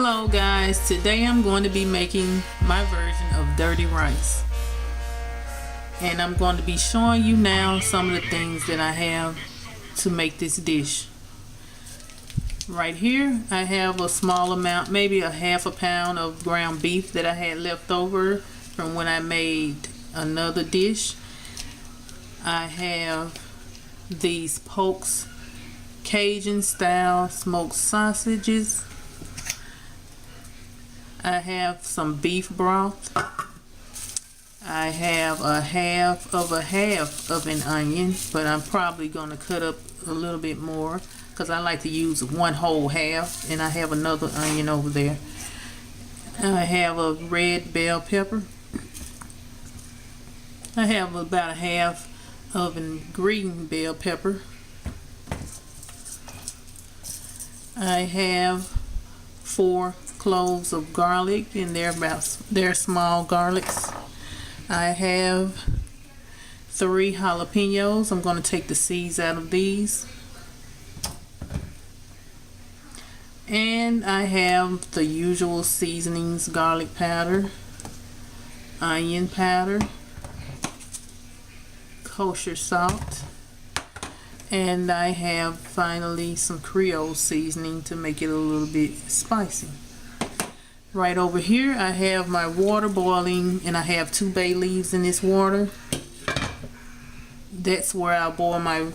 Hello guys, today I'm going to be making my version of dirty rice, and I'm going to be showing you now some of the things that I have to make this dish. Right here I have a small amount, maybe a half a pound of ground beef that I had left over from when I made another dish. I have these Polk's Cajun style smoked sausages. I have some beef broth. I have a half of an onion, but I'm probably going to cut up a little bit more because I like to use one whole half, and I have another onion over there. I have a red bell pepper. I have about a half of a green bell pepper. I have 4 cloves of garlic, and they're small garlics. I have 3 jalapenos. I'm going to take the seeds out of these. And I have the usual seasonings: garlic powder, onion powder, kosher salt, and I have finally some Creole seasoning to make it a little bit spicy. Right over here I have my water boiling, and I have 2 bay leaves in this water. That's where I boil my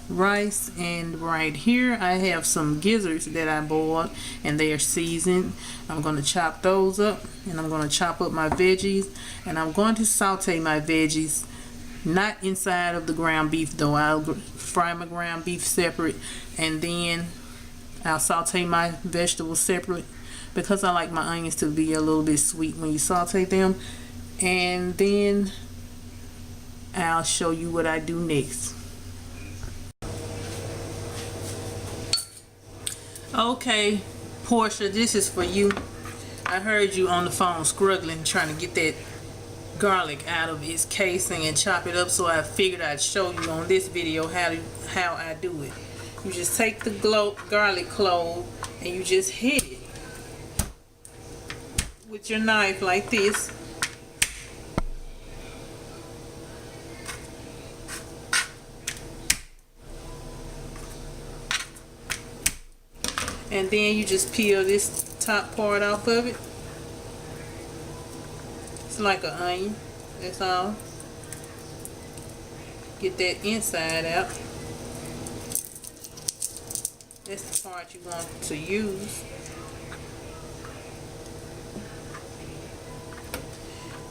rice. And right here I have some gizzards that I boiled, and they are seasoned. I'm going to chop those up, and I'm going to chop up my veggies, and I'm going to saute my veggies, not inside of the ground beef though. I'll fry my ground beef separate, and then I'll saute my vegetables separate because I like my onions to be a little bit sweet when you saute them. And then I'll show you what I do next. Okay, Portia, this is for you. I heard you on the phone struggling trying to get that garlic out of its casing and chop it up, so I figured I'd show you on this video how I do it. You just take the garlic clove and you just hit it with your knife like this. And then you just peel this top part off of it. It's like an onion, that's all. Get that inside out. That's the part you want to use.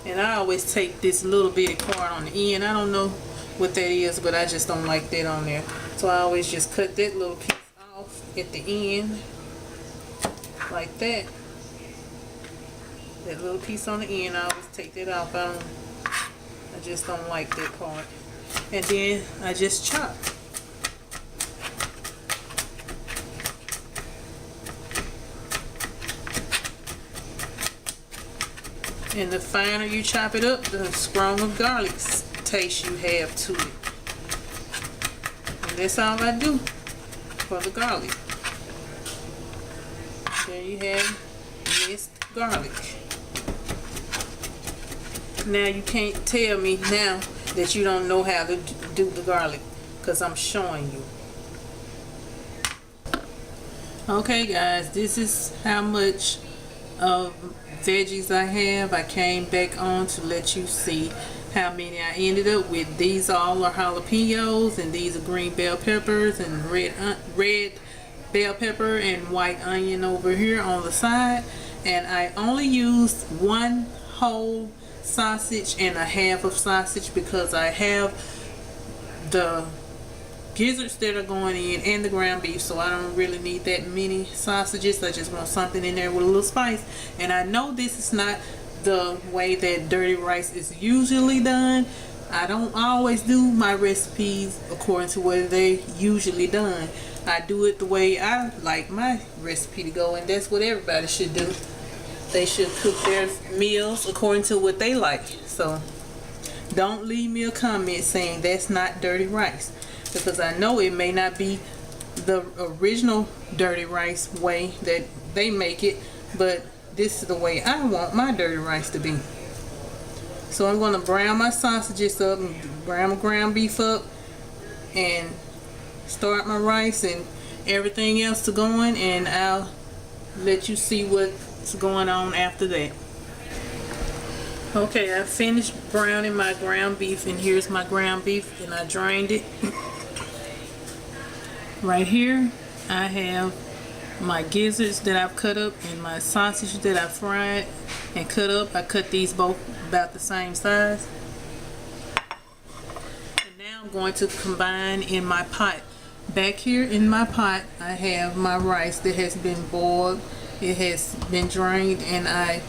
And I always take this little bitty part on the end. I don't know what that is, but I just don't like that on there. So I always just cut that little piece off at the end, like that. That little piece on the end, I always take that off. I just don't like that part. And then I just chop. And the finer you chop it up, the stronger garlic taste you have to it. And that's all I do for the garlic. There you have minced garlic. Now you can't tell me now that you don't know how to do the garlic, because I'm showing you. Okay guys, this is how much of veggies I have. I came back on to let you see how many I ended up with. These all are jalapenos, and these are green bell peppers, and red bell pepper, and white onion over here on the side. And I only used 1 whole sausage and a half of sausage because I have the gizzards that are going in and the ground beef, so I don't really need that many sausages. I just want something in there with a little spice. And I know this is not the way that dirty rice is usually done. I don't always do my recipes according to what they usually done. I do it the way I like my recipe to go, and that's what everybody should do. They should cook their meals according to what they like. So don't leave me a comment saying that's not dirty rice, because I know it may not be the original dirty rice way that they make it, but this is the way I want my dirty rice to be. So I'm going to brown my sausages up and brown my ground beef up and start my rice and everything else to going, and I'll let you see what's going on after that. Okay, I finished browning my ground beef, and here's my ground beef, and I drained it. Right here I have my gizzards that I've cut up and my sausage that I fried and cut up. I cut these both about the same size. And now I'm going to combine in my pot. Back here in my pot I have my rice that has been boiled. It has been drained, and I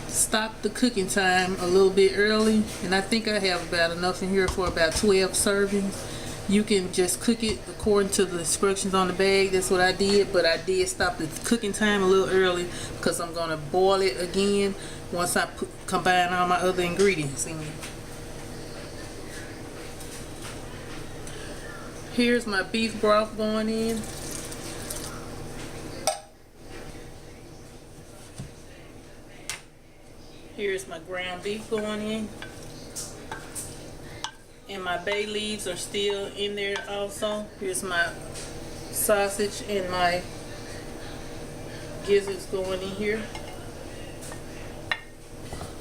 stopped the cooking time a little bit early, and I think I have about enough in here for about 12 servings. You can just cook it according to the instructions on the bag. That's what I did, but I did stop the cooking time a little early because I'm going to boil it again once I combine all my other ingredients in. Here's my beef broth going in. Here's my ground beef going in. And my bay leaves are still in there also. Here's my sausage and my gizzards going in here.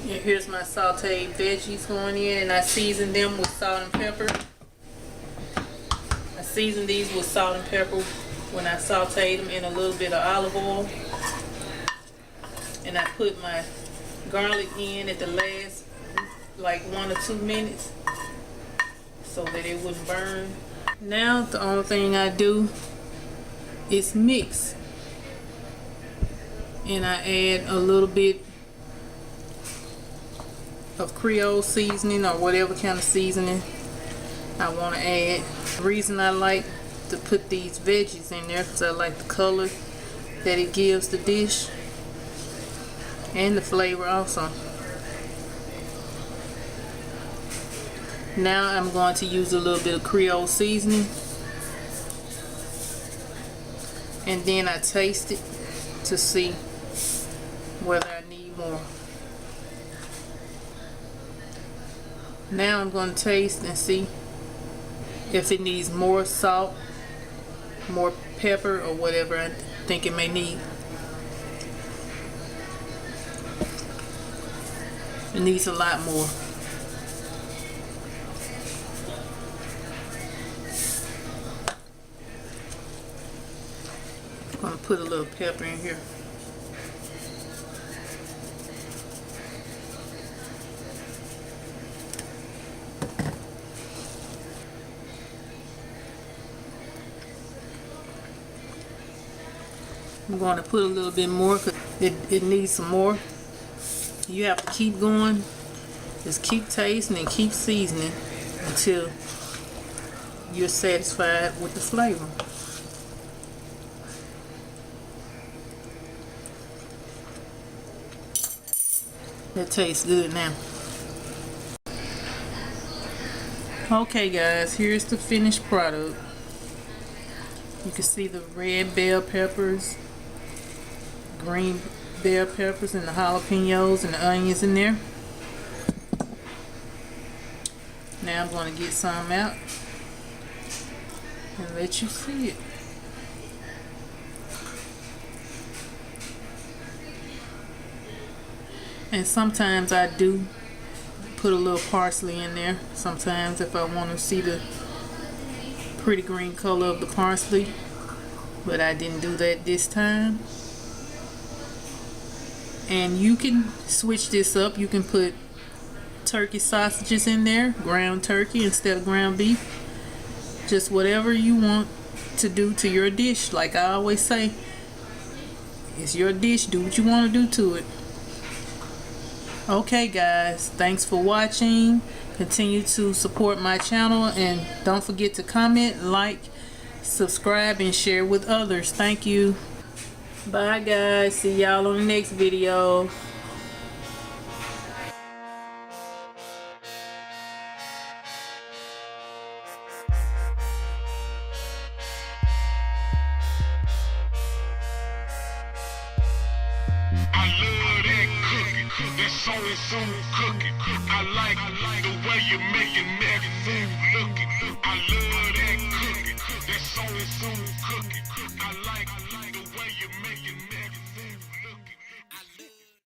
And here's my sauteed veggies going in, and I seasoned them with salt and pepper. I seasoned these with salt and pepper when I sauteed them in a little bit of olive oil. And I put my garlic in at the last like 1 or 2 minutes so that it wouldn't burn. Now the only thing I do is mix, and I add a little bit of Creole seasoning or whatever kind of seasoning I want to add. The reason I like to put these veggies in there because I like the color that it gives the dish and the flavor also. Now I'm going to use a little bit of Creole seasoning, and then I taste it to see whether I need more. Now I'm going to taste and see if it needs more salt, more pepper, or whatever I think it may need. It needs a lot more. I'm going to put a little pepper in here. I'm going to put a little bit more because it needs some more. You have to keep going. Just keep tasting and keep seasoning until you're satisfied with the flavor. That tastes good now. Okay guys, here's the finished product. You can see the red bell peppers, green bell peppers, and the jalapenos and the onions in there. Now I'm going to get some out and let you see it. And sometimes I do put a little parsley in there sometimes if I want to see the pretty green color of the parsley, but I didn't do that this time. And you can switch this up. You can put turkey sausages in there, ground turkey instead of ground beef. Just whatever you want to do to your dish. Like I always say, it's your dish. Do what you want to do to it. Okay guys, thanks for watching. Continue to support my channel, and don't forget to comment, like, subscribe, and share with others. Thank you. Bye guys. See y'all on the next video. I love that cooking, that soul food cooking. I like the way you're making that food looking. I love that cooking, that soul food cooking. I like the way you're making that.